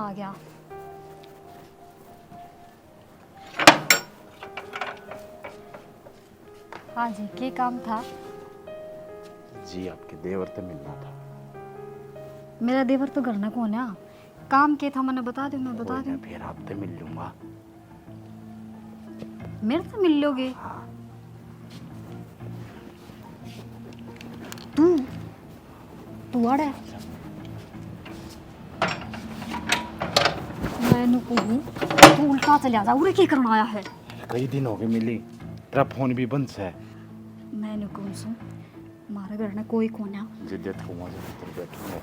आ गया। हाँ जी, क्या काम था? जी आपके देवर से मिलना था। मेरा देवर तो घर ना कौन है? काम क्या था मैंने बता दूं, मैं बता कोई दूं। ना, फिर आपसे मिल लूंगा। मेरे से मिल लोगे? हाँ। तू तू अड़े मैंने कहूँ तू उल्टा चले जा। उरे क्या करना आया है? कई दिन हो गए मिली, तेरा फोन भी बंद है। मैंने कौन सुन, हमारे घर में कोई कौन है? जिद्दत को मजा तो बैठूंगा।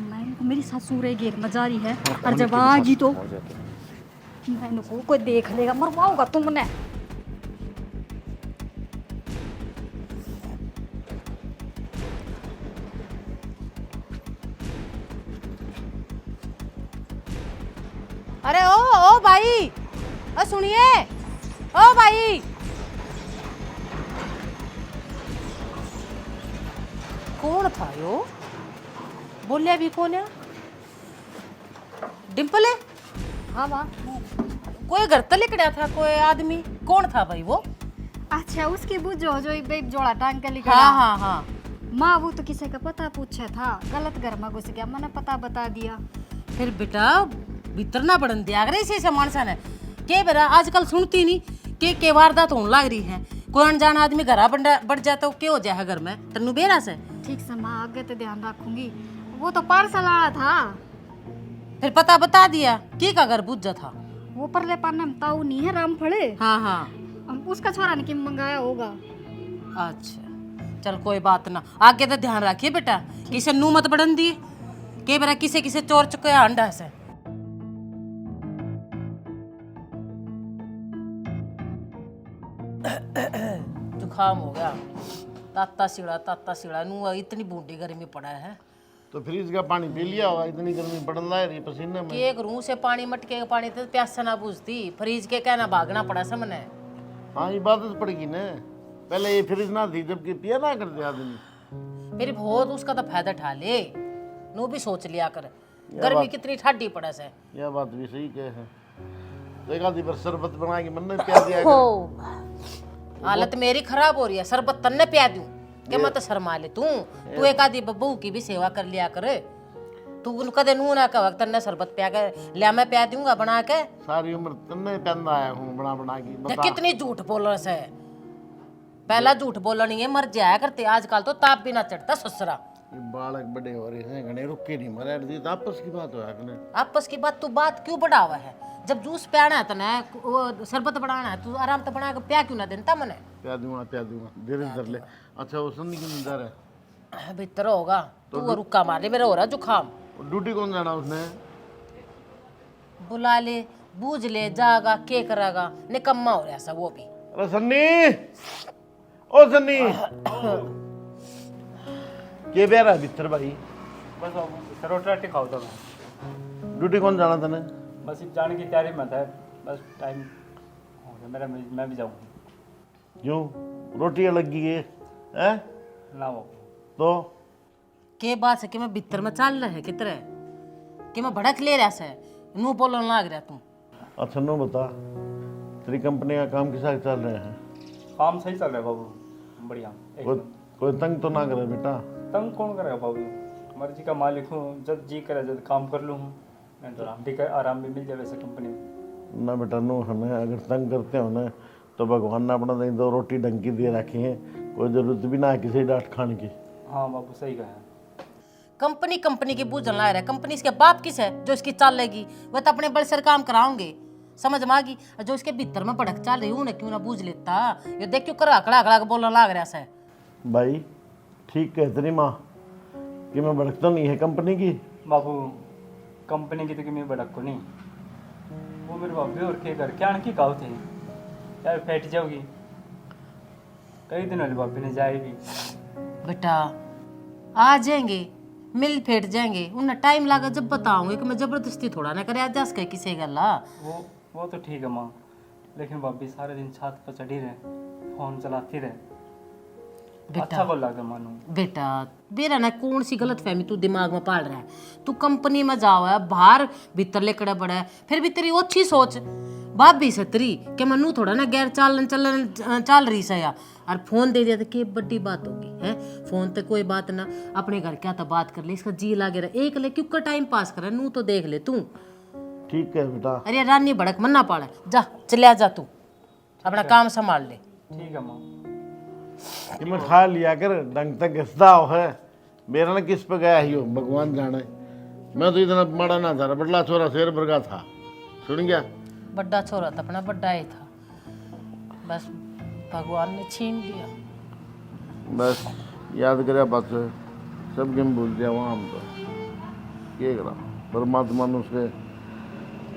मैंने को मेरी सासू रहेगी एक मजा रही है, और जब आगी तो मैंने को कोई देख लेगा, मरवाओगा तुमने। अरे ओ भाई, ओ सुनिए, ओ भाई। कौन था यो? बोलिया भी कौन है? डिम्पल है? हाँ माँ। कोई घर तले कड़ा था, कोई आदमी कौन था भाई वो? अच्छा, उसकी बुझो जो एक जोड़ा टांग के लिखा। हाँ हाँ हाँ। माँ वो तो किसी का पता पूछा था, गलत घर में घुस गया, मैंने पता बता दिया। फिर बेटा भीतर ना बढ़न दिया करे इसे मानसा ने के बेरा आजकल सुनती नहीं के वारदात होने लग रही है। कोई अनजान आदमी घर बढ़ जाता हो, क्या हो जाए घर में तन्नू बेरा से। ठीक से माँ, आगे तो ध्यान रखूंगी। वो तो पार्सल आया था। फिर पता बता दिया की का घर बुझ था? वो परले पाने में ताऊ नहीं है, राम फड़े। हाँ हाँ। उसका छोरा ने किम मंगाया होगा। अच्छा चल कोई बात ना, आगे तो ध्यान रखिए बेटा, किसे नू मत बढ़न दिए के बेरा किसे किसे चोर चुके अंडा से। जुकाम हो गया, ताता सीड़ा नू इतनी बूंदी गर्मी पड़ा है। तो फ्रिज का पानी पी लिया होगा, इतनी गर्मी पड़न लग रही पसीने में। के रूह से पानी मटके का पानी तो प्यासा ना बुझती, फ्रिज के कहना भागना पड़ा समने। हाँ इबादत पड़ेगी ना, पहले ये फ्रिज ना थी जबकि पिया ना करते आदमी। मेरी बहुत उसका तो फायदा उठा ले, नू भी सोच लिया कर गर्मी कितनी ठाडी पड़ा से। यह बात भी सही कहे है। तो एक आधी बार शरबत बना के मन में प्या दिया हो कर। हालत मेरी खराब हो रही है, शरबत तन्ने प्या दूं के मत शर्मा ले तू एक आधी बब्बू की भी सेवा कर लिया कर। तू कदे नू ना कह तन्ने शरबत प्या कर लिया, मैं प्या दूंगा बना के। सारी उम्र तन्ने प्यांदा आया हूँ बना बना के। ते बता कितनी झूठ बोलने से, पहला झूठ बोलनी है मर जाया करते, आजकल तो ताप भी ना चढ़ता ससुरा। ये बालक बड़े हो रहे हैं, घने रुक के नहीं मरे दी तो आपस की बात हो है। आपस की बात तू बात क्यों बढ़ावा है? जब जूस प्याना है तने वो शरबत बनाना है, तू आराम तो बना के प्या क्यों ना देता मने? प्या दूंगा धीरे धीरे ले। अच्छा वो सुनने की निंदर है, भीतर होगा तू रुक्का मार ले, मेरा हो रहा जुकाम। ड्यूटी कौन जाना उसने? बुला ले बूझ ले जागा के करेगा, निकम्मा हो रहा सा वो भी। अरे सन्नी, ओ सन्नी के बेरा भीतर भाई? बस अब रोटी राटी खाओ तो मैं ड्यूटी कौन जाना तने? बस अब जाने की तैयारी में था, बस टाइम हो गया मेरा, मैं भी जाऊँ। क्यों रोटी अलग की है? ना वो तो के बात है कि मैं भीतर में चल रहा है कितरे कि मैं भड़क ले रहा से नू बोलन लाग रहा तू। अच्छा नो बता, तेरी कंपनी का काम किस चल रहे हैं? काम सही चल रहा है बाबू, बढ़िया कोई कोई तंग तो ना करे बेटा? तंग कौन करेगा बाबू, मर्जी का मालिक हूँ, जब जी करे जब काम कर लूँ हूँ, नहीं तो आराम ठीक है, आराम भी मिल जाए वैसे कंपनी में। ना बेटा नो, हमें अगर तंग करते हो ना तो भगवान ने अपना दो रोटी ढंग की दे रखी है, कोई जरूरत भी ना है किसी डांट खाने की। हाँ बाबू सही कहा है। कंपनी की बूझन ला रहा है, कंपनी इसके बाप किस है जो इसकी चाल लेगी? वह तो अपने बल सर काम कराओगे, समझ में आ गई? जो इसके भीतर में भड़क चाल रही हूँ ना, क्यों ना बूझ लेता? ये देख क्यों कर अकड़ा अकड़ा के बोलने लाग रहा है। भाई ठीक कहते तेरी माँ कि मैं भड़कता नहीं है कंपनी की। बाबू कंपनी की तो कि मैं भड़क को नहीं, वो मेरे बाबू और के घर क्या की काव थे यार, फैट जाओगी कई दिन वाली बाबी ने जाएगी। बेटा आ जाएंगे, मिल फेट जाएंगे, उन्हें टाइम लगा जब बताऊंगे कि मैं जबरदस्ती थोड़ा ना करे आज जस के किसी गला। वो तो ठीक है माँ, लेकिन बाबी सारे दिन छत पर चढ़ी रहे, फोन चलाती रहे, अच्छा बोला कर मानू। बेटा बेरा ना कौन सी गलत फहमी तू दिमाग में पाल रहा है। तू कंपनी में जाओ है बाहर भीतर लेकर बड़ा है, फिर भी तेरी अच्छी सोच भाभी से तेरी कि मनु थोड़ा ना गैर चाल रही से या और फोन दे दिया तो क्या बड़ी बात होगी है। फोन तो कोई बात ना, अपने घर क्या तो बात कर ले, इसका जी लागे रहा एक ले क्यों का टाइम पास करे नू तो देख ले तू। ठीक है बेटा। अरे रानी भड़क मन्ना पाड़ा जा चलिया जा तू अपना काम संभाल ले। ठीक है माँ। कि मैं खा लिया कर डंग तक घसदा है मेरा ना किस पे गया ही हो भगवान जाने। मैं तो इतना बड़ा ना था, बड़ला छोरा शेर बरगा था, सुन गया। बड़ा छोरा था अपना बड़ा ही था, बस भगवान ने छीन लिया। बस याद करे बात से सब गेम भूल दिया वहाँ हम तो क्या करा। परमात्मा ने उसके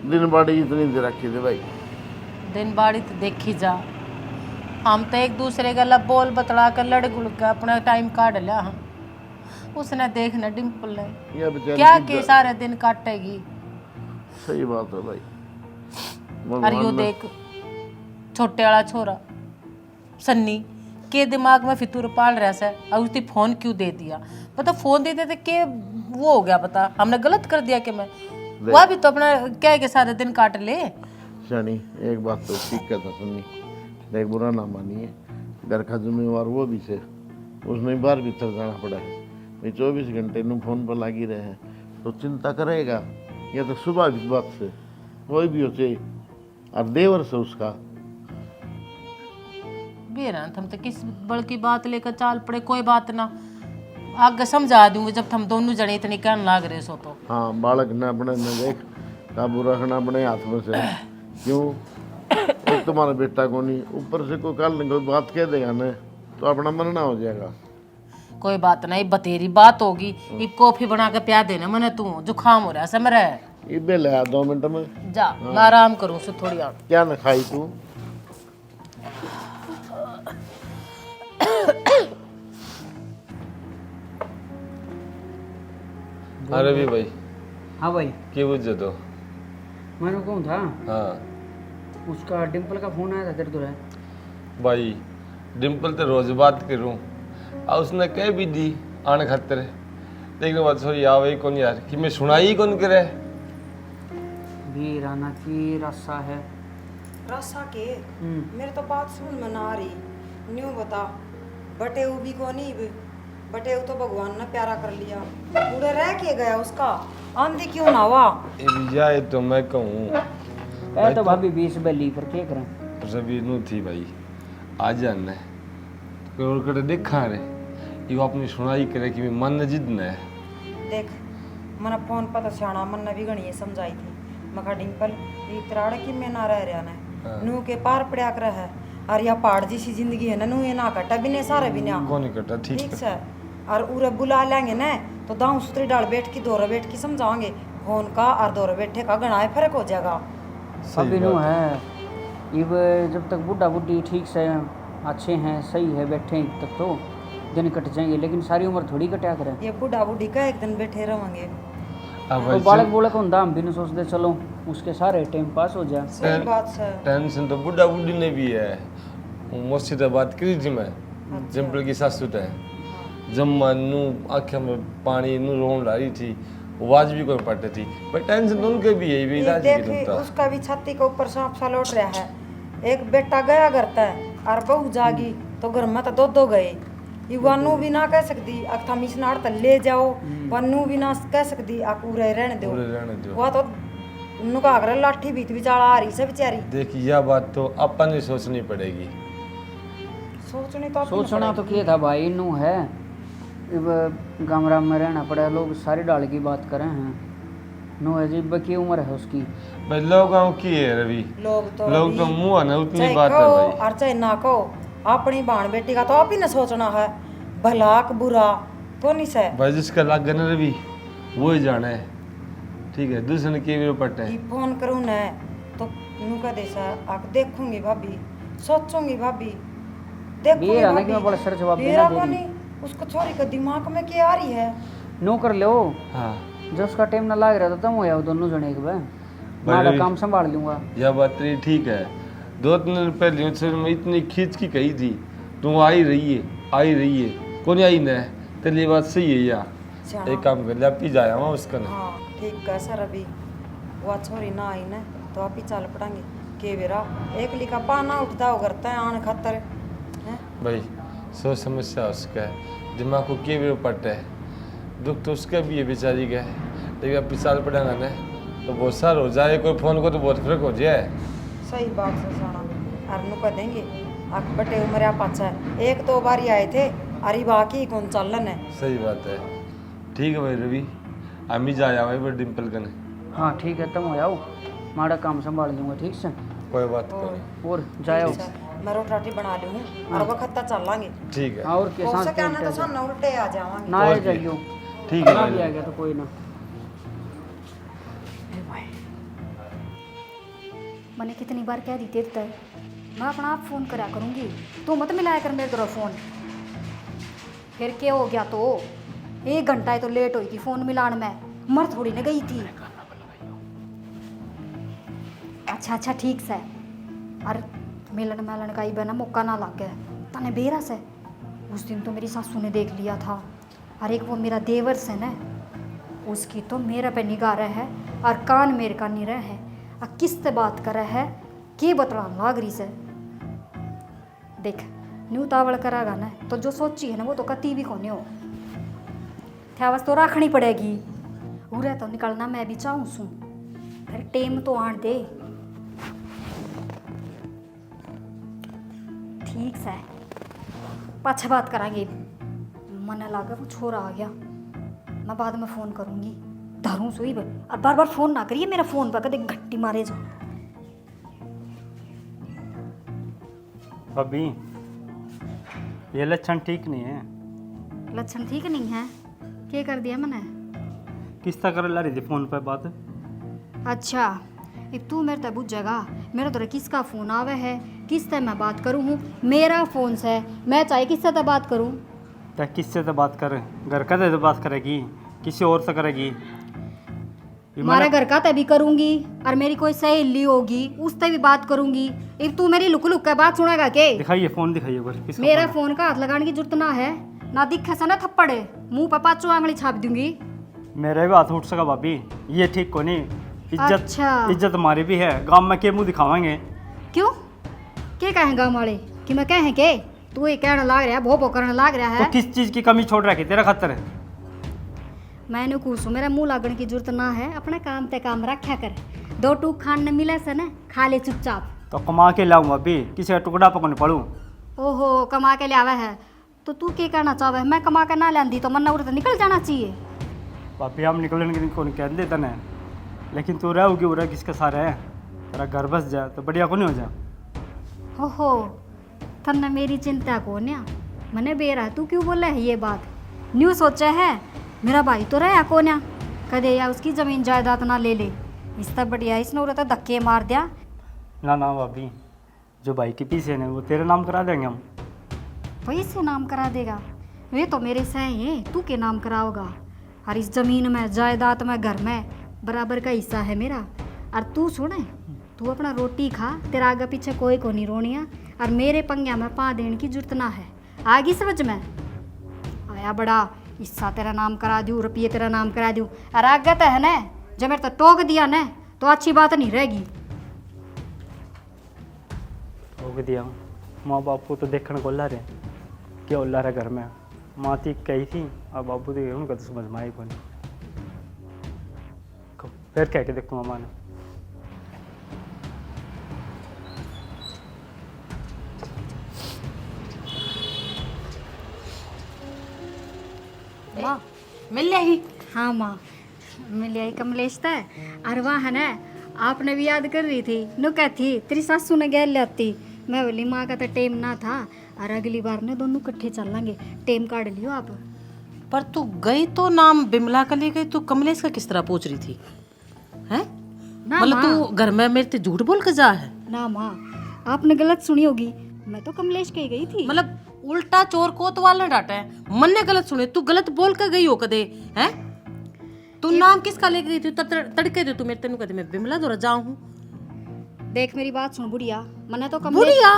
दिन बाड़ी इतनी दे रखी थी भाई। दिन बाड़ी तो देखी जा, हम तो एक दूसरे गला बोल बतला कर लड़ गुड़ के अपना टाइम काट लिया। हम उसने देखना डिम्पल ने ये बेचारी क्या की के सारे दिन काटेगी। सही बात है भाई। अरे यो देख छोटे वाला छोरा सन्नी के दिमाग में फितूर पाल रहा है और उसने फोन क्यों दे दिया। पता फोन दे देते के वो हो गया, पता हमने गलत कर दिया कि मैं वह भी तो अपना क्या के सारे दिन काट ले। शनि एक बात तो ठीक कहता सुननी, देख बुरा ना मानिए, घर का जिम्मेवार वो भी से, उसने बार भीतर जाना पड़ा है भाई। 24 घंटे नू फोन पर लगी रहे हैं तो चिंता करेगा या तो सुबह की बात से कोई भी हो चाहिए और देवर से उसका बेरा हम तो किस बड़ की बात लेकर चाल पड़े, कोई बात ना आगे समझा दूंगी जब हम दोनों जने इतनी कहने लाग रहे सो तो। हाँ बालक ने अपने न देख काबू रखना अपने हाथ में से। क्यों एक तुम्हारा बेटा को नहीं, ऊपर से कोई कल कोई बात कह देगा न तो अपना मरना हो जाएगा। कोई बात नहीं बतेरी बात होगी, ये कॉफी बना के प्या देना मैंने, तू जुकाम हो रहा है समझ रहा है। ये बेल है 2 मिनट में जा मैं आराम करूँ से थोड़ी और। क्या न खाई तू। अरे भी भाई हाँ भाई की बुझे तो मैंने कहूँ था हाँ उसका डिम्पल का फोन आया था तेरे तो है भाई डिम्पल तो रोज बात करूँ और उसने कह भी दी आने खातिर, लेकिन बात सॉरी आवे कौन यार कि मैं सुनाई कौन करे भी राना की रास्ता है। रसा के मेरे तो बात सुन में ना आ रही न्यू बता। बटे भी को नहीं बटे तो भगवान ने प्यारा कर लिया, पूरे रह के गया उसका आंधी क्यों ना हुआ। जाए तो मैं कहूँ कह तो भाभी 20 बली पर क्या करें। रवि नू थी भाई आ जाने तो कर देखा रे ये अपनी सुनाई करे कि मन जिद न है। देख मैंने फोन पर तो सियाना मन ने भी गणी समझाई थी, मखा डिम्पल ये त्राड़ की में ना रह रहा ने नू के पार पड़ा कर है और या पहाड़ जैसी जिंदगी है ना नू ये ना कटा भी नहीं सारे भी ना कौन कटा ठीक ठीक से और उरे बुला लेंगे ना तो दाऊ सुतरी डाल बैठ की दोरा बैठ की समझाओगे फोन का और दोरा बैठे का गणाए फर्क हो जाएगा। अभी नो है अब जब तक बुढ़ा बुढ़ी ठीक से अच्छे हैं सही है बैठे हैं तब तो दिन कट जाएंगे, लेकिन सारी उम्र थोड़ी कटा करे। ये बुढ़ा बुढ़ी का एक दिन बैठे रहेंगे। अब तो बालक बोलक होता हम भी नहीं सोचते चलो उसके सारे टाइम पास हो जाए। सही बात है। टेंशन तो बुढ़ा बुढ़ी ने भी है। मुझसे तो बात करी थी मैं डिम्पल की सासू है जब नू आँखें में पानी नू रोन ला रही थी, आवाज भी कोई पड़ती थी पर टेंशन तो उनके भी है भी ये इलाज देख की तो उसका भी छाती के ऊपर सांप सा लौट रहा है। एक बेटा गया करता है और बहू जागी तो घर में तो दो गए। ये वनु भी ना कह सकती अक्था मिशनार तक ले जाओ, वनु भी ना कह सकती आ पूरे रहने दो। पूरे रहने दो। वो तो नुका अगर लाठी बीत बिचारा आ रही से बेचारी। देखिए यह बात तो अपन ही सोचनी पड़ेगी। सोचने तो अपनी सोचना तो पड़ेगी। क्या था भाई नू है अब गामरा में रहना पड़ा, लोग सारी डाल की बात करें हैं नो है जी की उम्र है उसकी। भाई लोगों की है रवि, लोग तो मुंह है ना उतनी चाहे बात है कहो भाई। और चाहे ना कहो अपनी बाण बेटी का तो आप ही ने सोचना है, भला का बुरा तो नहीं से। भाई जिसका लाग ना रवि वो ही जाना है, ठीक है दूसरे के भी पट है। ये फोन करूँ न तो नू का देसा आक देखूंगी भाभी, सोचूंगी भाभी, देखूंगी बेरा ना कि भाभी। मैं बड़ा सर जवाब बेरा देना दे को रही। नहीं, उसको छोरी का दिमाग में क्या आ रही है। नो कर लो हाँ जब उसका टाइम ना लाग रहा था तब हो दोनों जने एक बार मारा काम संभाल लूंगा। यह बात तेरी ठीक है। 2-3 दिन पहले उससे मैं इतनी खींच की कही थी तू आई रही है आई रही है कौन आई न तेरी बात सही है यार अच्छा एक काम कर ले आप ही जाया वहाँ उसका ना हाँ ठीक है सर अभी वो छोरी ना आई ना तो आप ही चल पड़ेंगे के बेरा एक लिखा पाना उठता हो करता है आन खतर हैं भाई सो समस्या उसका है दिमाग को के भी पट है दुख तो उसका भी है बेचारी का लेकिन अब पिछाल पड़ेगा ना तो बहुत सार हो जाए कोई फोन को तो बहुत फर्क हो जाए सही बात से साना अरनु कह देंगे आख बटे उम्र पाछा है एक दो बार ही आए थे अरे बाकी कौन चलन है सही बात है ठीक है भाई रवि हम ही जाया भाई बस डिम्पल कने हाँ ठीक है तुम हो जाओ माड़ा काम संभाल लूँगा ठीक से कोई बात नहीं और जाओ मैं रोटी राटी बना लूँ और वक्त चल लांगे ठीक है हाँ और के हो साथ सके ना तो सन उल्टे आ जावांगे ना और आ क्या? जाइयो ठीक है ना भाई भी आ गया तो कोई ना मैंने कितनी बार कह दी तेरे तक मैं अपना आप फ़ोन करा करूँगी तू मत मिलाया कर मेरे तरफ फ़ोन फिर क्या हो गया तो 1 घंटा ही तो लेट हुई थी फ़ोन मिलान में मर थोड़ी न गई थी अच्छा ठीक से और मिलन का ही बना मौका ना लग गया तने बेरा से उस दिन तो मेरी सासू ने देख लिया था और एक वो मेरा देवर से ना उसकी तो मेरे पे निगाह रहा है और कान मेरे का नहीं रहा है और किस से बात कर रहा है के बतला लाग रही से देख न्यू तावड़ करागा ना तो जो सोची है ना वो तो कती भी कोने हो थ्यावस तो रखनी पड़ेगी उरे तो निकलना मैं भी चाहूँ सू फिर टेम तो आन दे ठीक से पाछा बात करांगे मन लागा वो छोरा आ गया मैं बाद में फ़ोन करूँगी धरूँ सोई और बार बार फ़ोन ना करिए मेरा फ़ोन पर कदे घट्टी मारे जा भाभी ये लक्षण ठीक नहीं है लक्षण ठीक नहीं है क्या कर दिया मैंने किस तरह कर ला रही थी फ़ोन पर बात अच्छा अब तू मेरे तक बुझेगा मेरा तो किसका फ़ोन आवे है किस से मैं बात करूँ हूँ मेरा फ़ोन से मैं चाहे किस से बात करूँ क्या किससे तो बात कर घर का तो बात करेगी किसी और से करेगी हमारे घर का तभी करूँगी और मेरी कोई सहेली होगी उससे भी बात करूँगी अब तू मेरी लुक लुक का बात सुनेगा के दिखाइए फ़ोन दिखाइए एक बार किसका मेरा फ़ोन फ़ोन का हाथ लगाने की जरूरत ना है ना दिखे से ना थप्पड़ मुंह पर 5 आंगली छाप दूंगी है? मेरे भी हाथ उठ सका भाभी ये ठीक को नहीं इज्जत अच्छा। इज्जत हमारी भी है गांव में के मुंह दिखावाएंगे क्यों क्या कहें गाँव वाले कि मैं कहें के तू ये कहने लाग रहा है भो करने लाग रहा तो है किस चीज़ की कमी छोड़ रखी तेरा खतर है मैंने कुछ मेरा मुंह लागने की जरूरत ना है अपना काम ते काम रखा कर 2 टूक खान न मिले से ना खा ले चुपचाप तो कमा के लाऊं अभी किसी का टुकड़ा पकड़ने पड़ूं ओहो कमा के ले आवे है तो तू क्या करना चाहे मैं कमा के ना लेंदी तो मन उड़ निकल जाना चाहिए भाभी हम निकलने को नहीं कह देता ना लेकिन तू रहोगी उरा किसके सारे है तेरा घर बस जाए तो बढ़िया को नहीं हो जा ओहो तन्ने मेरी चिंता को न्या मने बेरा तू क्यों बोला है ये बात न्यू सोचा है मेरा भाई तो रहा को न्या कदे या उसकी ज़मीन जायदाद ना ले ले इस तक बढ़िया इसने उड़ा तो धक्के मार दिया ना ना भाभी जो भाई के पीछे ने वो तेरे नाम करा देंगे हम वही से नाम करा देगा वे तो मेरे से हैं तू के नाम कराओगा और इस ज़मीन में जायदाद में घर में बराबर का हिस्सा है मेरा और तू सुने तू अपना रोटी खा तेरा आगे पीछे कोई को नहीं रोनिया और मेरे पंग्या में पा देने की जरूरत ना है आगी समझ में आया बड़ा हिस्सा तेरा नाम करा दूँ रुपये तेरा नाम करा दूँ और आगे तो है ना जब मेरे तो टोक दिया ना तो अच्छी बात नहीं रहेगी हो दिया माँ बाप को तो देखने को ला रहे क्या उल्ला रहा घर में माँ थी कही थी और बाबू थी उनका तो समझ में आई कौन फिर कह के देखता हूँ मामा ने माँ मिल जाएगी हाँ माँ मिल आई कमलेश था और वहाँ है ना आपने भी याद कर रही थी नु क्या थी तेरी सासू ने गैर लेती मैं बोली माँ का तो टेम ना था और अगली बार ने दोनों इकट्ठे चलेंगे टेम काट लियो आप पर तू गई तो नाम बिमला का ले गई तू कमलेश का किस तरह पूछ रही थी हैं ना मतलब माँ तू घर में मेरे से झूठ बोल के जा है ना माँ आपने गलत सुनी होगी मैं तो कमलेश के ही गई थी मतलब उल्टा चोर कोतवाल ने डांटा है मन ने गलत सुने तू गलत बोल कर गई हो कदे हैं तू नाम किसका ले गई थी तड़के दे तू मेरे तेनू कदे मैं बिमला दौरा जाऊं हूं देख मेरी बात सुन बुढ़िया मैंने तो कमलेश बुढ़िया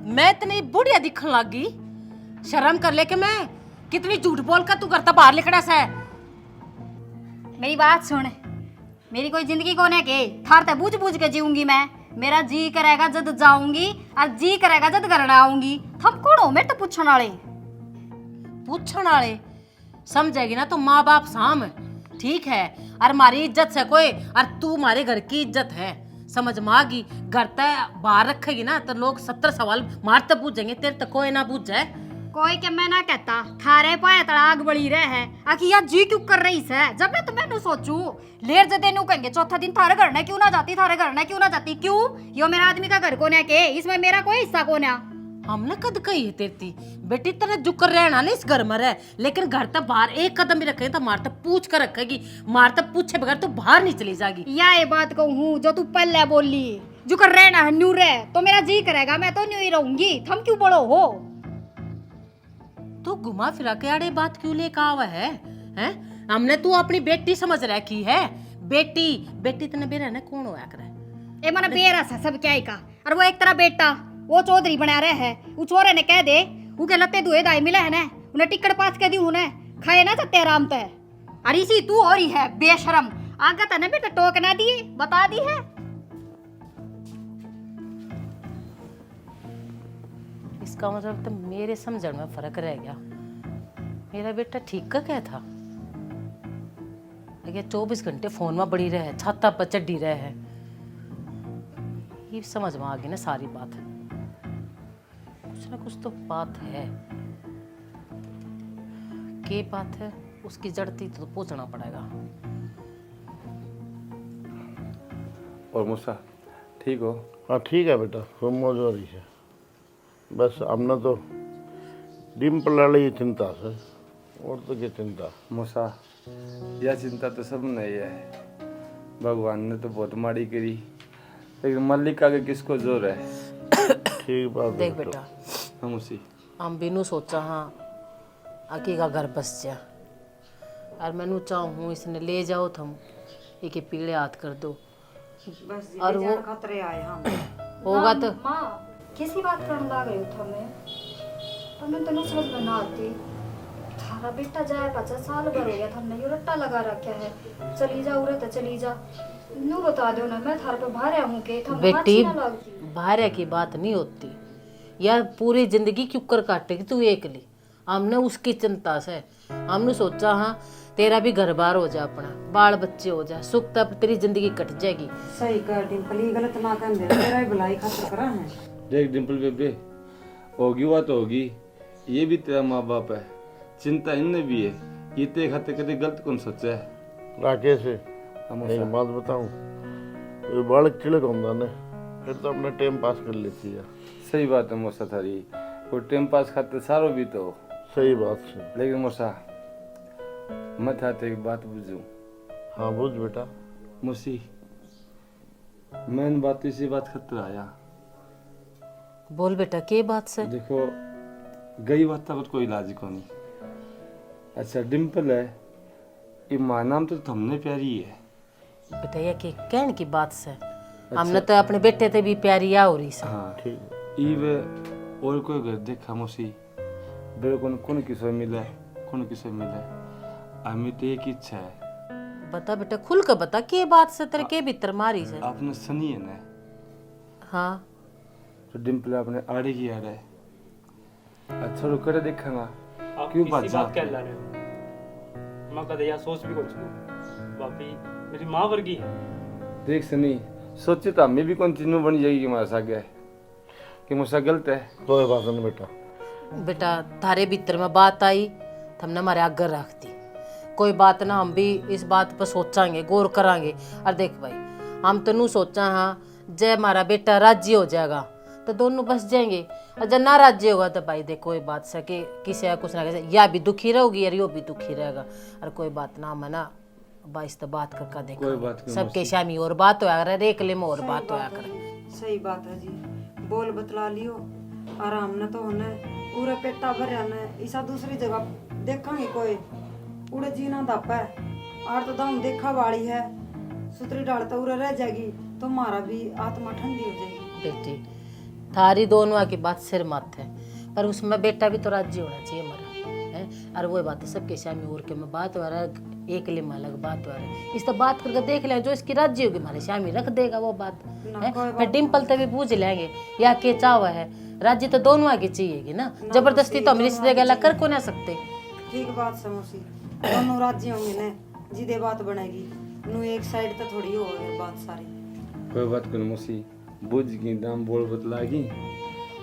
मैं इतनी बुढ़िया दिखने लगी, शर्म कर ले कि मैं कितनी झूठ बोल कर तू करता बाहर लिखड़ा सा है। मेरी बात सुन, मेरी कोई जिंदगी कोने के थार ते बूझ बूझ के जीऊंगी मैं। मेरा जी करेगा जद जाऊंगी और जी करेगा जद घर आऊंगी। थम कौन हो मेरे तो पूछने वाले? पूछने वाले समझेगी ना तो माँ बाप साम है, ठीक है। और हमारी इज्जत से कोई, और तू हमारे घर की इज्जत है, समझ में आगी। घर तक बाहर रखेगी ना तो लोग 70 सवाल मारते पूछेंगे, तेरे तक कोई ना पूछ जाए। कोई के मैं ना कहता थारे पाए तड़ाग बड़ी रहे है आखिर यार जी क्यों कर रही है। जब मैं तुम्हें नु सोचू लेर जदे नु कहेंगे चौथा दिन थारे घर ने क्यों ना जाती, थारे घर ने क्यों ना जाती, क्यों? यो मेरा आदमी का घर कोने के, इसमें मेरा कोई हिस्सा कोने? हमने कद कही है तेरी बेटी तेरे जुक कर रहना नहीं इस घर में रह, लेकिन घर तक बाहर एक कदम भी रखेगी तो मार तक पूछ कर रखेगी, मार तक पूछे बगैर तो बाहर नहीं चली जाएगी। या ये बात कहूँ जो तू पहले बोली जो कर रहना है न्यू रह तो मेरा जी करेगा, मैं तो न्यू ही रहूंगी। थम क्यों बड़ो हो? तू घुमा फिरा के आड़े बात क्यों लेकर आवा है, हैं? हमने तू अपनी बेटी समझ रखी है। बेटी बेटी तने बेरा ने कौन होया करे? ए मने बेरा सा सब क्या ही का, और वो एक तरह बेटा वो चौधरी बना रहे है। वो छोरे ने कह दे वो के लत्ते दुए दाई मिले है ना, उन्हें टिकट पास के दी उन्हें खाए ना चते आराम ते। अरे इसी तू हो रही है बेशरम, आगे तने बेटा टोक ना दिए बता दी है। इसका मतलब तो मेरे समझण में फर्क रह गया। मेरा बेटा ठीक का क्या था, लेकिन 24 घंटे फोन में बड़ी रहे, छाता पर चढ़ी रहे है। ये समझ में आ गई ना सारी बात, कुछ ना कुछ तो बात है। के बात है उसकी जड़ती तो पूछना पड़ेगा। और मूसा ठीक हो? हाँ ठीक है बेटा, खूब मौज हो रही है। बस हमने तो डिम्पल वाली चिंता से, और तो क्या चिंता। मूसा यह चिंता तो सब नहीं है, भगवान ने तो बहुत माड़ी करी, लेकिन मल्लिका के किसको जोर है। ठीक बात है देख बेटा, हम उसी हम बिनू सोचा हाँ आकी का घर बस जा, और मैनू चाहूँ इसने ले जाओ थम एक पीले हाथ कर दो, बस और वो खतरे आए हम होगा तो माँ किसी बात करने लग रही था मैं, पर मैं तेन समझ में ना आती। थारा बेटा जाए 50 साल भर हो गया था, नहीं रट्टा लगा रखा है, चली जा उरे तो चली जा। नू बता दो ना मैं थारे पे भारे हूँ के थम बेटी ना लगती। भारे की बात नहीं होती यार, पूरी जिंदगी क्यों कर काटेगी तू एकली। हमने उसकी चिंता से हमने सोचा हाँ तेरा भी घर बार हो जा, अपना बाल बच्चे हो जा, सुख तब तेरी जिंदगी कट जाएगी। सही कर डिम्पल, ये गलत ना कर दे, तेरा ही भलाई खातिर करा है। देख डिम्पल बेबे, होगी हुआ तो होगी, ये भी तेरा माँ बाप है, चिंता इनमें भी है, ये तेरे खाते कभी गलत कौन सोचा है। राकेश एक बात बताऊं, ये बालक चिड़क होता ने फिर तो अपना टाइम पास कर लेती है। सही बात है मूसा थारी, वो टाइम पास खाते सारो भी तो सही बात से। लेकिन मूसा मैं थाते एक बात बुझूं। हाँ बुझ बेटा। मूसी मैं बात इसी बात खतर आया। बोल बेटा के बात से? देखो गई बात पर कोई इलाज को नहीं। अच्छा डिम्पल है, ये माँ नाम तो हमने प्यारी है बेटा, ये के कहने की बात से हमने तो अपने बेटे ते भी प्यारी आ हो रही से। हाँ ठीक इवे और कोई घर देखा मुसी बेरे कौन किसो मिले, कौन किसो मिले, हमें तो एक इच्छा है। बता बेटा खुल कर बता के बात से तेरे के भीतर मारी से। आपने सनी है ना, हाँ तो डिम्पल अपने आड़े की आ रहा है, अच्छा रुक कर देखेगा आप क्यों किसी बात बात जात क्या है? ला रहे हो? मैं कदे या सोच भी कुछ बापी मेरी माँ वर्गी है। देख सनी सोचे तो हमें भी कौन चीज बन जाएगी कि हमारे साथ है कि मुझसे गलत है। कोई बात नहीं बेटा। बेटा थारे भीतर में बात आई तो हमने हमारे आगे रख दी, कोई बात ना हम भी इस बात पर सोचांगे गौर करांगे। और देख भाई हम तो नू सोचा हाँ जय हमारा बेटा राज्य हो जाएगा तो दोनों बस जाएंगे, और जब ना राज्य होगा तो भाई देख कोई बात से कि किसी या कुछ ना किसी या भी दुखी रहोगी और यो भी दुखी रहेगा। और कोई बात ना मैं ना बाईस तो बात करके कोई बात देखा नहीं सबके शामी और बात होया करे, रेकले में और बात होया करे। सही बात है जी, बोल बतला लियो आराम न तो होने पूरे पेटा भर ने ईसा दूसरी जगह देखांगे कोई उड़े जीना दापा है और तो दम देखा वाली है, सुतरी डाल तो उड़े रह जाएगी तो हमारा भी आत्मा ठंडी हो जाएगी। बेटी थारी दोनों की बात सिर मत है, पर उसमें बेटा भी तो राजी होना चाहिए हमारा है। और वो बात है सबके सामने और के में बात हो रहा है, एक लिम अलग बात हो रहा है। इस तो बात करके देख ले, जो इसकी राजी होगी हमारे सामने रख देगा वो बात है। फिर डिम्पल तभी पूछ लेंगे या के चावा है, राजी तो दोनों आगे चाहिएगी ना, जबरदस्ती तो हम रिश्ते गला कर को ना सकते। ठीक बात समोसी, दोनों राज्य होंगे ना, जिदे बात बनेगी नु एक साइड तो थोड़ी हो बात सारी। कोई बात करो मौसी, बुझ की दाम बोल बतलागी,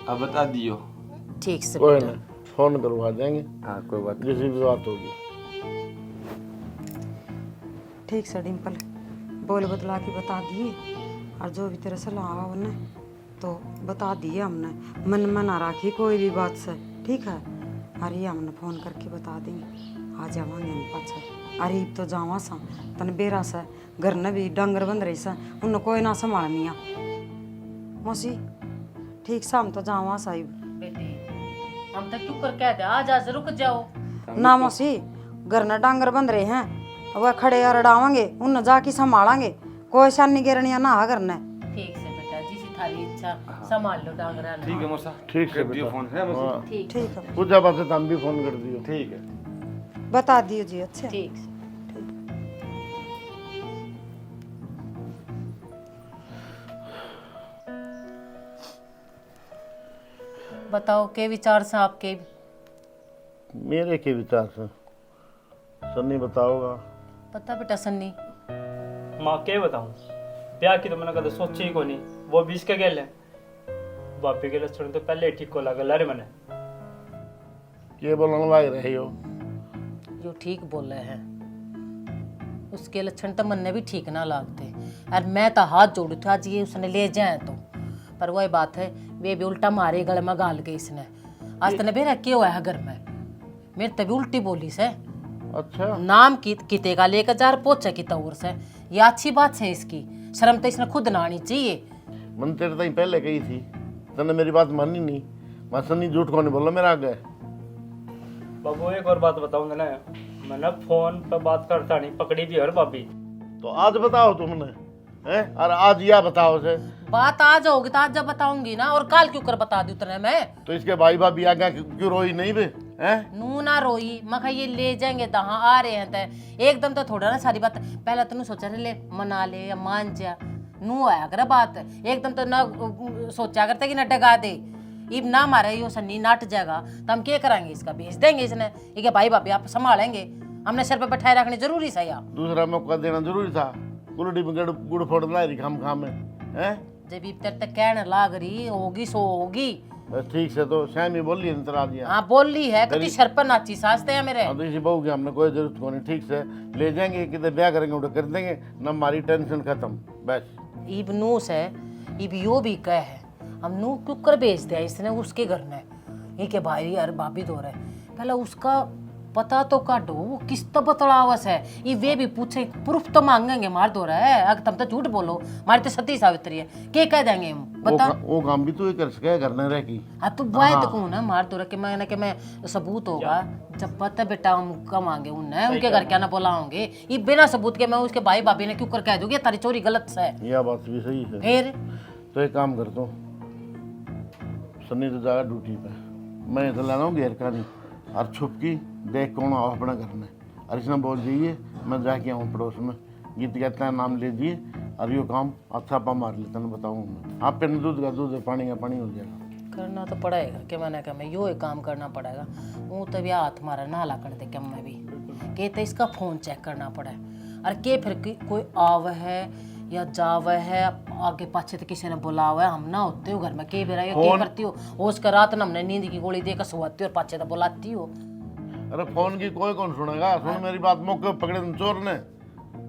अब बता दियो। ठीक से कोई बेटा। ना, फोन करवा देंगे हाँ कोई बात जिस भी बात होगी। ठीक से डिम्पल, बोल बतला के बता दिए, और जो भी तेरा सलाह आवा उन्ने तो बता दिए हमने, मन में ना राखी कोई भी बात से, ठीक है। अरे हमने फोन करके बता देंगे, आ जावांगे हम पाछे। अरे तो जावा सा तन बेरा से, घर ने भी डंगर बंद रही से, उन कोई ना संभालनी आ मौसी। ठीक से हम तो जावा साहिब। बेटी हम तो क्यों कर कहते आज आज रुक जाओ। ना मौसी, घर ने डांगर बंद रहे हैं, वह खड़े अड़ावांगे, उन जाके संभालांगे, कोई शानी गिरनिया ना करना। ठीक से बेटा, जिस थारी इच्छा संभाल लो डांगरा। ठीक है मौसा, ठीक से कर दियो बेटा। फोन है मौसी। हाँ, ठीक ठीक है, पूजा बात है तो हम भी फोन कर दियो। ठीक है। बता दियो जी। अच्छा ठीक से। बताओ के विचार से आपके। मेरे के विचार से सन्नी बताओगा। पता बेटा सन्नी, माँ क्या बताऊं, ब्याह की तो मैंने कदा सोची ही को नहीं, वो 20 के गेल है। बापी के लक्षण तो पहले ठीक को लगा रे मैंने। ये बोलने लग रहे हो? जो ठीक बोल रहे हैं उसके लक्षण तो मन ने भी ठीक ना लागते। और मैं तो हाथ जोड़ू था आज ये उसने ले जाए तो, पर वही बात है वे भी उल्टा मारे गले में गाल गई इसने। आज तने बेरा क्यों हुआ है घर में, मेरे तभी उल्टी बोली से। अच्छा, नाम की किते का लेकर जार पोछा की तौर से, ये अच्छी बात है इसकी, शर्म तो इसने खुद ना आनी चाहिए। मन तेरे ताई पहले कही थी, तने मेरी बात मानी नहीं। मैं सन्नी झूठ को नहीं बोला मेरा आगे। बाबू एक और बात बताऊंगा ना, मैंने फोन पर बात करता नहीं, पकड़ी भी और भाभी। तो आज बताओ तुमने हैं, और आज या बताओ से। बात आज होगी तो आज जब बताऊंगी ना, और काल क्यों कर बता दी उतने मैं। तो इसके भाई भाभी आगे क्यों रोई नहीं बे हैं? नू ना रोई, मखा ये ले जाएंगे दहा आ रहे हैं ते एकदम तो थोड़ा ना सारी बात पहले तो सोचा रहे ले मना ले या मान जा, नू आया कर बात एकदम तो ना सोचा करते कि न डगा दे। इब ना मारे यो सन्नी नाट जाएगा तो हम क्या करेंगे, इसका भेज देंगे इसने, ये भाई भाभी आप संभालेंगे, हमने सर पे बैठाए रखनी जरूरी सा या दूसरा मौका देना जरूरी था। कुलड़ी में गुड़ फोड़ ला रही खाम खाम में हैं? जब इब तेरे तक कहने लाग रही होगी सो होगी। बस ठीक से तो शामी बोली अंतरा दिया। हाँ बोली है कभी सर पर नाची साजते हैं मेरे। हाँ तो इसी बहू की हमने कोई जरूरत को नहीं। ठीक से ले जाएंगे, कितने ब्याह करेंगे उठे कर देंगे ना, हमारी टेंशन खत्म बस। इब नूस है, इब यो भी कह है हम नू क्यों कर भेज दिया इसने उसके घर में, ये के भाई यार भाभी दो रहे पहले उसका पता तो काटो, वो किस तो बतलावस है, ये वे भी पूछे प्रूफ तो मांगेंगे मार दो रहा है। अगर तुम तो झूठ बोलो, हमारी तो सती सावित्री है, क्या कह देंगे हम बता। वो काम भी तू ही कर सके करने रह की। हाँ तो वह तो कौन है मार दो रहा कि मैं सबूत होगा जब पता बेटा हम कम आगे उन्हें उनके घर क्या ना बोलाओगे, ये बिना सबूत के मैं उसके भाई भाभी ने क्यों कर कह दूंगी तारी चोरी गलत है। यह बात भी सही है। फिर तो एक काम करता हूँ, सन्नी तो जाएगा ड्यूटी पे, मैं तो लेना हूँ घेर का नहीं, और छुप की देख कौन आओ अपना घर में, और इसने बोल दीजिए मैं जाके आऊँ पड़ोस में, गीत गाता नाम ले दिए, और यो काम अच्छा पा मार लेता ना बताऊँ मैं। आप पे दूध का दूध है, पानी का पानी हो जाएगा। करना तो पड़ेगा कि मैंने कहा मैं यो ही काम करना पड़ेगा। वो तभी हाथ मारा नाला कर दे कम में भी के तो इसका फ़ोन चेक करना पड़े, और के फिर कोई आव है या जाव है आगे पाछे तो किसी ने बोला हुआ है, हम ना होते हो घर में के बेरा ये क्या करती हो, उसका रात ना हमने नींद की गोली देकर सोती हो और पाछे तो बुलाती हो। अरे फोन की कोई कौन सुनेगा, सुन मेरी बात, मौके पे पकड़े तुम चोर ने,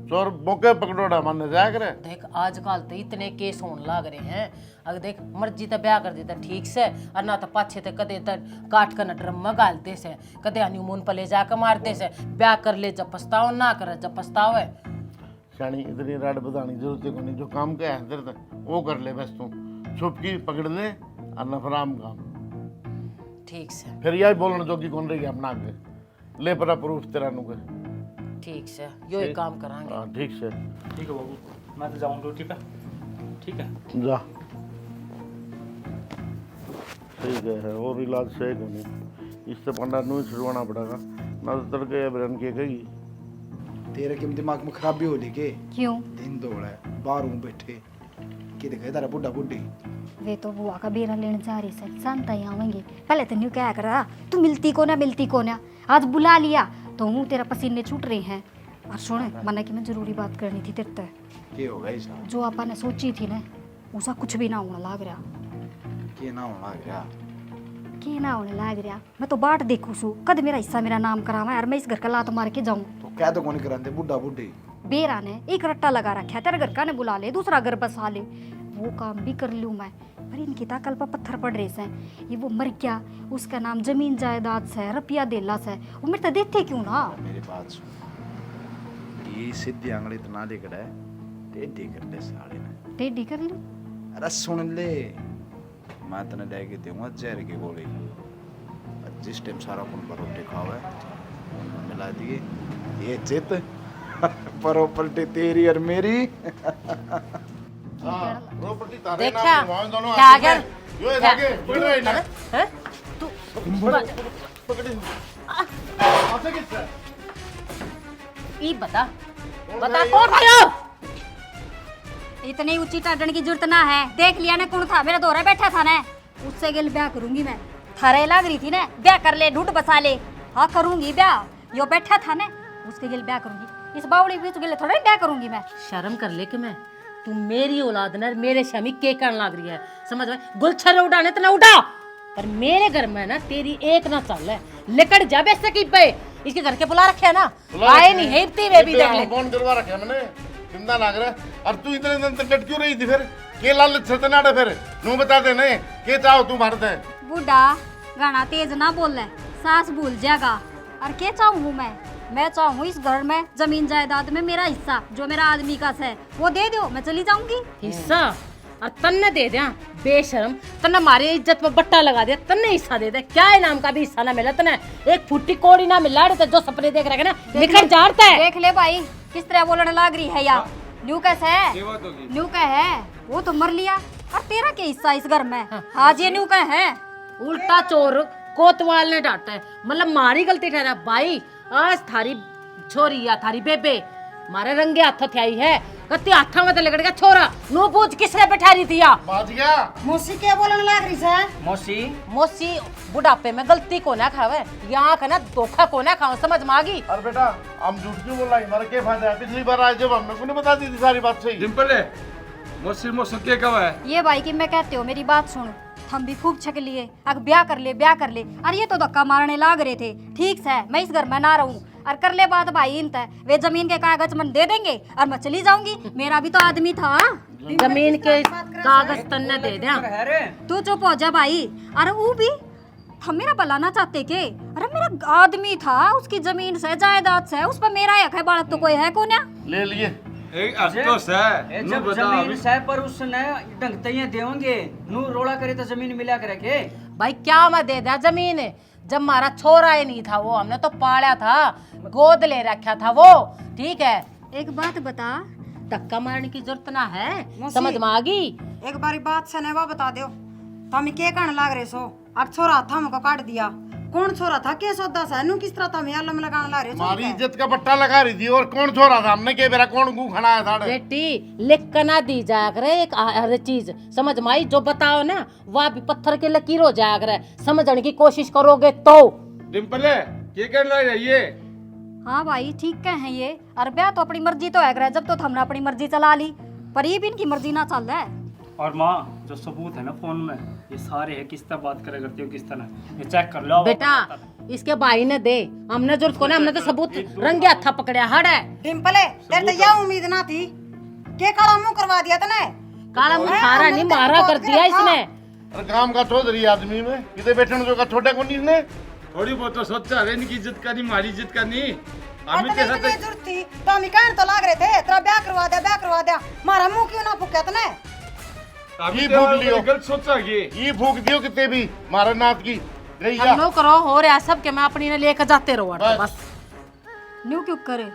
चोर मौके पे पकड़ोड़ा मानने जाया करे। देख आजकल तो इतने केस होने लग रहे हैं, अगर देख मर्जी तो ब्याह कर देता ठीक से, और ना तो पाछे तो कदे तो काट कर न ड्रम में गालते से, कदे हनीमून पर ले जाकर मारते से, ब्याह कर ले जब पछताओ, ना करे जब पछताओ है। शानी इतनी राड बतानी जरूरत को नहीं, जो काम क्या है तेरे तक वो कर ले बस, तू छुप की पकड़ ले और नफराम काम। ठीक से फिर यही बोलना जोगी कौन रहेगी अपना आगे, ले परा प्रूफ तेरा नुके। ठीक से यो ही काम करांगे। हाँ ठीक से, ठीक है बाबू, मैं तो जाऊँ ड्यूटी पे। ठीक है जा। सही गए है और इलाज सही को नहीं इससे पंडा नू छुड़वाना पड़ेगा ना तो तड़के या बरन के कही तेरे के दिमाग में खराबी हो के क्यों? दिन दौड़ा है बाहर हूँ बैठे कि देखे तारा बुढ़ा बुढ़ी वे तो बुआ का बेरा लेने जा रही से शांत ही आवेंगे। पहले तो न्यू क्या करा तू मिलती को ना आज बुला लिया तो मुँह तेरा पसीने छूट रहे हैं। और सुन मना कि मैं जरूरी बात करनी थी तेरे से। के होगा ऐसा जो आपा ने सोची थी ना उसका कुछ भी ना होने लाग रहा। के ना होना गया के ना होने लाग रहा। मैं तो बाट देखू सू कद मेरा हिस्सा मेरा नाम करावा यार मैं इस घर का लात मार के जाऊं। तो क्या तो कौन कराते बुढ़ा बुढ़ी बेरा ने एक रट्टा लगा रखा है तेरे घर का ने बुला ले दूसरा घर बसा ले वो काम भी कर लूँ मैं। पर इनकी ताकल पर पत्थर पड़ रहे से ये वो मर गया उसका नाम जमीन जायदाद से रुपया देला से वो मेरे तो देते क्यों ना। मेरी बात सुन ये सीधी आंगली तो ना देख रहा है टेढ़ी कर ले साले ने टेढ़ी कर ली। अरे सुन ले मैं तने लेके दूंगा जहर की गोली और जिस टाइम सारा कौन पर रोटी खावे मिला दिए ये चित प्रॉपर्टी तेरी और मेरी प्रॉपर्टी तारे देखा नाम करवाओ दोनों क्या हाथ कर में। यो जाके बैठ रही ना हैं? तू पकड़ी आसे किससे ई बता कौन भाई इतनी ऊंची टाटन की जरूरत ना है। देख लिया ना कौन था मेरा दोहरा बैठा था ना उससे गिल ब्याह करूंगी मैं। थारे लाग रही थी ना ब्याह कर ले ढूंढ बसा ले। हाँ करूंगी ब्याह यो बैठा था ना उसके गिल ब्याह करूंगी। इस बावड़ी बीच गिल थोड़ा ब्याह करूंगी मैं। शर्म कर ले कि मैं तू मेरी औलाद न मेरे शमी के करने लग रही है समझ में गुलछर उड़ाने तो ना उड़ा पर मेरे घर में ना तेरी एक ना चल है लेकर जा बेस की पे इसके घर के बुला रखे है ना आए नहीं है इतनी वे भी देख ले कौन करवा रखा मैंने चिंता ना करे और तू इतने दिन तक डट क्यों रही थी फिर के लाल छतनाड़े फिर नू बता दे ने के चाहो तू मार दे बूढ़ा गाना तेज ना बोल ले सास भूल जाएगा। और क्या चाहूँ मैं चाहूँ इस घर में जमीन जायदाद में मेरा हिस्सा जो मेरा आदमी का है वो दे दो मैं चली जाऊंगी। हिस्सा और तन्ने दे दिया बेशरम तन्ने हमारी इज्जत में बट्टा लगा दिया तन्ने हिस्सा दे दे क्या इनाम का भी हिस्सा ना मिला तन्ने एक फुट्टी कोड़ी ना मिला रहे जो सपने देख रहे ना निकल जाता है। देख ले भाई किस तरह बोलने लग रही है यार न्यू कैसे है न्यू का है वो तो मर लिया और तेरा क्या हिस्सा इस घर में। आज ये न्यू का है उल्टा चोर कोतवाल ने डांटा है मतलब मारी गलती ठहरा भाई आज थारी छोरी या थारी बेबे मारे रंगे हाथों थे आई है कत्ती हाथा में तो लगड़ गया छोरा नो पूछ किसने बैठा रही थी या बाज गया मौसी क्या बोलने लग रही है? मौसी मोसी बुढ़ापे में गलती को ना खावे यहाँ का ना धोखा को ना खाओ समझ में आ गई। अरे बेटा हम झूठ क्यों बोल रहे हमारा क्या फायदा है पिछली बार आए जब हमने को नहीं बता दी थी सारी बात सही डिम्पल है मौसी मौसम क्या कहा है ये भाई की मैं कहते हो मेरी बात सुन हम भी खूब छक लिए अब ब्याह कर ले अरे ये तो धक्का मारने लाग रहे थे ठीक है मैं इस घर में ना रहूं और कर ले बात भाई इन तय वे जमीन के कागज मन दे देंगे और मैं चली जाऊंगी मेरा भी तो आदमी था। जमीन के कागज तन्ने दे दिया तू चुप हो जा भाई। अरे वो भी हम मेरा भला ना चाहते के अरे मेरा आदमी था उसकी जमीन से जायदाद से उस पर मेरा हक है बालक तो कोई है कौन है ले लिए एक अफसोस है नु जब बताओ जमीन अभी है पर उसने ढंगते ही देंगे नू रोड़ा करे तो जमीन मिला करे के भाई क्या मैं दे दिया जमीन जब हमारा छोरा ही नहीं था वो हमने तो पाला था गोद ले रखा था वो ठीक है। एक बात बता धक्का मारने की जरूरत ना है मौसी। समझ में आ गई। एक बारी बात से नेवा बता दो तुम के कहने लग रहे सो अब छोरा था हमको काट दिया कौन छोरा था के सौदा सा नु किस तरह तुम आलम लगाने लग रहे हो हमारी इज्जत का बट्टा लगा रही थी और कौन छोड़ा था हमने के बेरा कौन गू खड़ा है साढ़े बेटी लिख कर ना दी जाया करे एक हर चीज समझ में आई जो बताओ ना वह भी पत्थर के लकीर हो जाया करे समझने की कोशिश करोगे तो। डिम्पल है क्या करना है ये हाँ भाई ठीक कह हैं ये और ब्याह तो अपनी मर्जी तो है जब तो हमने अपनी मर्जी चला ली पर ये भी इनकी मर्जी ना चल रहा है। और माँ जो सबूत है ना फोन में ये सारे है किस तरह बात करे करती हो किस तरह ये चेक कर लो बेटा इसके भाई ने दे हमने जरूरत को ना हमने तो सबूत रंगे हथा पकड़या हड़ है डिम्पल तेरे तो यह उम्मीद ना थी के काला मुंह करवा दिया तने काला मुंह सारा नहीं मारा कर दिया इसने। अरे काम का चौधरी आदमी में किधर बैठने जो का छोटे को नहीं ने थोड़ी बहुत तो सोचा है इनकी इज्जत करनी हमारी इज्जत करनी हम के साथ जरूरत थी तो हम कहने तो लग रहे थे तेरा ब्याह करवा दिया मारा मुंह क्यों ना फूका तने ये भूख लियो गलत सोचा ये भूख दियो कितने भी मारा नाथ की गई हम नो करो हो रहा सब के मैं अपनी ने लेकर जाते रहो बस न्यू क्यों करे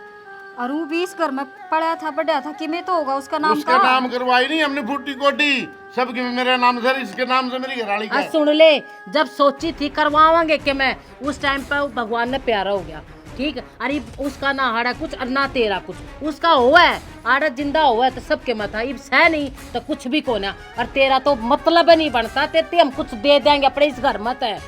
और वो भी इस घर में पड़ा था बढ़िया था कि मैं तो होगा उसका नाम उसका नाम करवाई नहीं हमने फूटी कोटी सबके मेरे नाम से, इसके नाम से मेरी घराली का है। सुन ले, जब सोची थी करवावांगे कि मैं उस टाइम पर भगवान ने प्यारा हो गया, ठीक है। अरे उसका ना हाड़ा कुछ और ना तेरा कुछ, उसका हुआ है आड़ा जिंदा हुआ है तो सबके मत है, है नहीं तो कुछ भी को ना। और तेरा तो मतलब नहीं बनता, ते हम कुछ दे देंगे अपने इस घर मत है।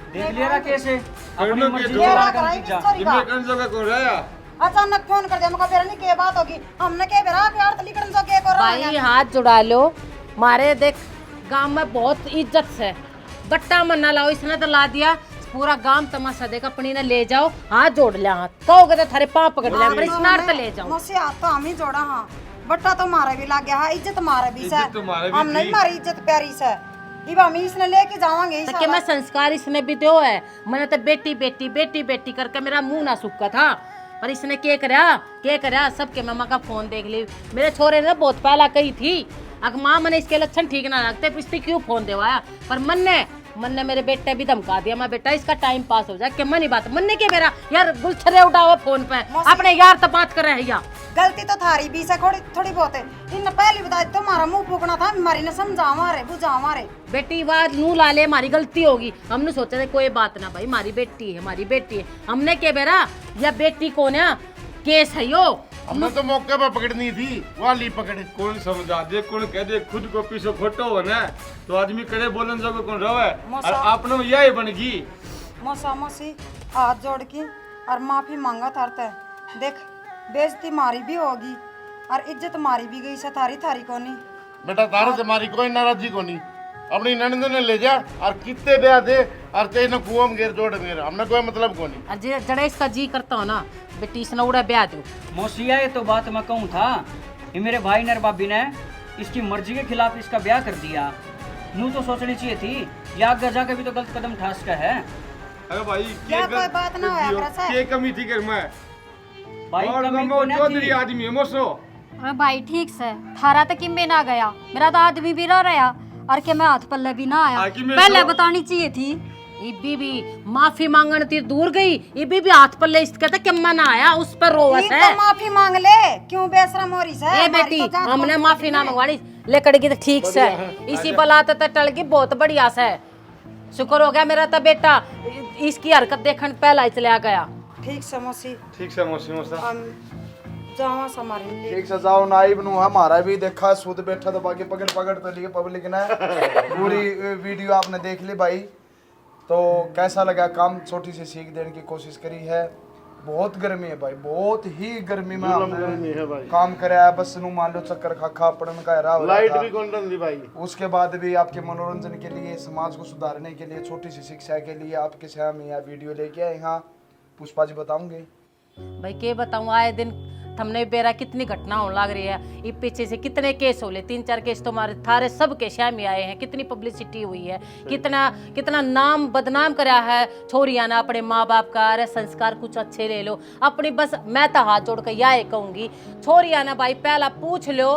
देख लिया ना कैसे अपनी करनो मर्जी के से दो। बात करने की जा। इनमें कौन सा को रहा? अचानक फोन कर दिया, मका बेरा नहीं के बात होगी, हमने के बेरा प्यार तली करन जो के करो भाई हाथ जुड़ा लो, मारे देख गांव में बहुत इज्जत से गट्टा मन्ना लाओ, इसने तो ला दिया पूरा गांव तमाशा देख, अपनी ने ले जाओ, हाथ जोड़ लिया, हाथ कहोगे तो थारे पाँव पकड़ लिया, पर इस नार तो ले जाओ। मसी हाथ तो हम ही जोड़ा। हाँ बट्टा तो मारे भी लग गया, हाँ इज्जत मारे भी से, इज्जत तो मारे भी हम नहीं थी। मारी इज्जत प्यारी से, इब हम इसने लेके जावांगे तो मैं संस्कार इसने भी दो है, मैंने तो बेटी बेटी बेटी बेटी करके मेरा मुंह ना सूखा था, पर इसने क्या करया सबके मामा का फोन देख ली। मेरे छोरे ने बहुत पहला कही थी, अगर माँ मैंने इसके लक्षण ठीक ना लगते पिछली क्यों फोन देवाया, पर मन ने मेरे बेटे भी धमका दिया, मैं बेटा इसका टाइम पास हो जाए कि मन ही बात मन ने के मेरा यार गुलछरे उठाओ फोन पे, अपने यार तो बात कर रहे हैं। गलती तो थारी भी से थोड़ी बहुत है, इन पहली बता दी तुम्हारा मुंह फूकना था, हमारी ने समझा हमारे बुझा हमारे। बेटी बात नू ला ले, हमारी गलती होगी, हमने सोचा था कोई बात ना भाई, हमारी बेटी है, हमने के बेरा या बेटी को ना केस है यो, हमने तो मौके पर पकड़नी थी, वाली पकड़े। कौन समझा दे, कौन कह दे, खुद को पीछे फोटो हो ना तो आदमी करे बोलन जो कौन रहे, और आपने यही बनेगी। मौसा मौसी हाथ जोड़ के और माफी मांगा थारते, देख बेइज्जती मारी भी होगी और इज्जत मारी भी गई से थारी को नहीं। बेटा तारे से मारी कोई नाराजगी को नहीं, अपनी ननद ने ले जा और कितने ब्याह दे और तेने कुआं में घेर जोड़ मेरा, हमने कोई मतलब को नहीं। जड़े इसका जी करता हो ना बेटी इसने उड़ा ब्याह दो। मौसिया ये तो बात मैं कहूँ था, ये मेरे भाई नर भाभी ने इसकी मर्जी के खिलाफ इसका ब्याह कर दिया, नू तो सोचनी चाहिए थी, या आगे जाके भी तो गलत कदम उठा सका है। अरे भाई क्या कोई बात ना होया करे से? के कमी थी कर मैं भाई और कमी गमो को ना चौधरी थी। आदमी है मोसो। अरे भाई ठीक से थारा तक किम्बे ना गया, मेरा तो आदमी भी रह रहा और के मैं हाथ पल्ले भी ना आया, आखिर में पहले तो- बतानी चाहिए थी। इबी भी माफी मांगन ती दूर गई, इबी भी हाथ पल्ले इस कहता कि मैं ना आया उस पर रोवस ये है। तो माफी मांग ले, क्यों बेशरम हो रही से? ए बेटी हमने माफी ना मंगवानी, लेकड़गी तो ठीक से इसी बलाते तो टल गई, बहुत बढ़िया से शुक्र हो गया मेरा तो बेटा इसकी हरकत देखने पहला ही चला गया। ठीक से मौसी, ठीक से मौसी मौसा हम जावा समारी ले। ठीक से जाओ नाइब नु हमारा भी देखा, सूद बैठा तो बाकी पकड़ तो लिए पब्लिक ने पूरी वीडियो आपने देख ली भाई, तो कैसा लगा काम, छोटी सी सीख देने की कोशिश करी है। बहुत गर्मी है भाई, बहुत ही गर्मी में गर्मी है भाई। काम कराया, बस नु मान लो चक्कर खा पड़न का रहा लाइट भी कौन दी भाई। उसके बाद भी आपके मनोरंजन के लिए, समाज को सुधारने के लिए, छोटी सी शिक्षा के लिए आपके सामने यहाँ वीडियो लेके आए। यहाँ पुष्पा जी बताऊंगे भाई के बताऊं, आए दिन हमने बेरा कितनी घटना होने लग रही है, ये पीछे से कितने केस हो ले, 3-4 केस तो हमारे थारे सब के शामी आए हैं, कितनी पब्लिसिटी हुई है, कितना नाम बदनाम करा है छोरिया ने अपने माँ बाप का। अरे संस्कार कुछ अच्छे ले लो अपनी, बस मैं तो हाथ जोड़ कर यह कहूंगी छोरिया ने भाई पहला पूछ लो,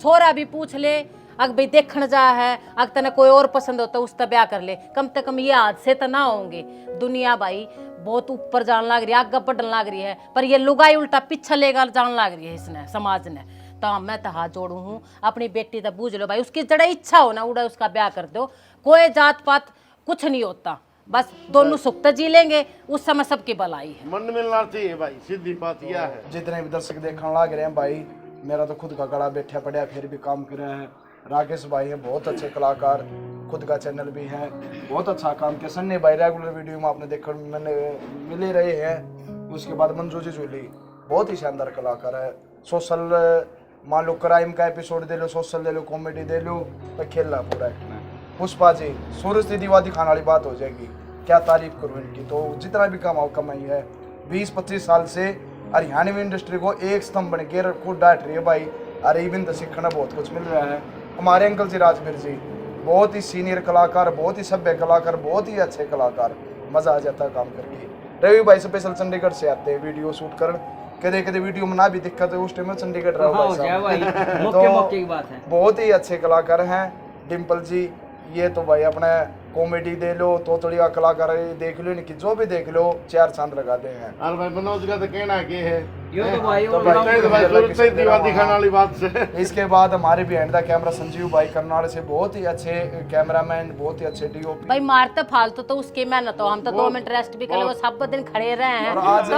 छोरा भी पूछ ले, अगर भाई देखने जा है, अगर तेने कोई और पसंद होता उससे ब्याह कर ले, कम से कम ये हादसे तो ना होंगे। दुनिया भाई बहुत ऊपर जान लग रही है, आगे बढ़ने लग रही है, पर ये लुगाई उल्टा पीछे लेकर जान लग रही है इसने समाज ने। तो मैं तो हाथ जोड़ू हूँ, अपनी बेटी तो बूझ लो भाई, उसकी जड़ा इच्छा हो ना उड़ा उसका ब्याह कर दो, कोई जात पात कुछ नहीं होता, बस दोनों सुख तो जी लेंगे, उस समय सबकी भलाई है। मन मिलना चाहिए भाई, सीधी बात यह है। जितने भी दर्शक देखने लग रहे हैं भाई, मेरा तो खुद का गला बैठा पड़ा फिर भी काम कर रहे हैं। राकेश भाई हैं बहुत अच्छे कलाकार, खुद का चैनल भी है, बहुत अच्छा काम किया। सन्नी भाई रेगुलर वीडियो में आपने देखा मैंने मिले रहे हैं। उसके बाद मंजू जी जूली बहुत ही शानदार कलाकार है। सोशल मान लो क्राइम का एपिसोड दे लो, सोशल दे लो, कॉमेडी दे लो, तो खेलना पूरा है। पुष्पा जी सूरज की दीवा दिखाने वाली बात हो जाएगी, क्या तारीफ करूँ इनकी। तो जितना भी कमाई है 20-25 साल से हरियाणवी इंडस्ट्री को एक स्तंभ बन के खुद डांट रही है भाई। अरे इवन तो सीखना बहुत कुछ मिल रहा है। हमारे अंकल जी राजवीर जी बहुत ही सीनियर कलाकार, बहुत ही सभ्य कलाकार, बहुत ही अच्छे कलाकार, मज़ा आ जाता है काम करके। रवि भाई स्पेशल चंडीगढ़ से आते हैं वीडियो शूट कर, कदे वीडियो में ना भी दिक्कत है उस टाइम में चंडीगढ़ रहो भाई साहब। मौके की बात है। बहुत ही अच्छे कलाकार हैं। डिम्पल जी ये तो भाई अपने कॉमेडी दे लो, तोतड़ी का कलाकार देख लो, इनकी जो भी देख लो 4 चांद लगाते हैं। और भाई मनोज का तो कहना के है यो तो भाई तो और भाई, तो भाई सूरत से दीवार दिखाने वाली बात से इसके बाद हमारे बिहाइंड द कैमरा संजीव भाई करनाल से बहुत ही अच्छे कैमरामैन, बहुत ही अच्छे डीओपी। भाई मारते फालतू तो उसकी मेहनत हो, हम तो 2 मिनट रेस्ट भी कर ले, वो सब दिन खड़े रहे हैं और आज-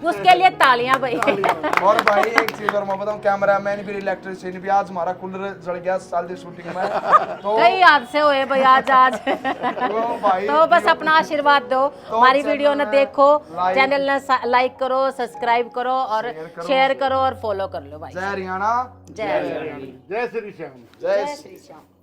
तो उसके लिए तालियां भाई। और भाई एक चीज और मैं बताऊं, कैमरामैन भी इलेक्ट्रिशियन भी, आज हमारा कूलर जल गया साल की शूटिंग में तो कई हादसे हुए भाई आज तो भाई तो बस अपना आशीर्वाद दो, तो हमारी चैनल वीडियो ने में देखो, लाइक- चैनल ने लाइक करो, सब्सक्राइब करो और शेयर करो और फॉलो कर लो भाई। जय हरियाणा, जय हरियाणा। जय श्री श्याम। जय श्री श्याम।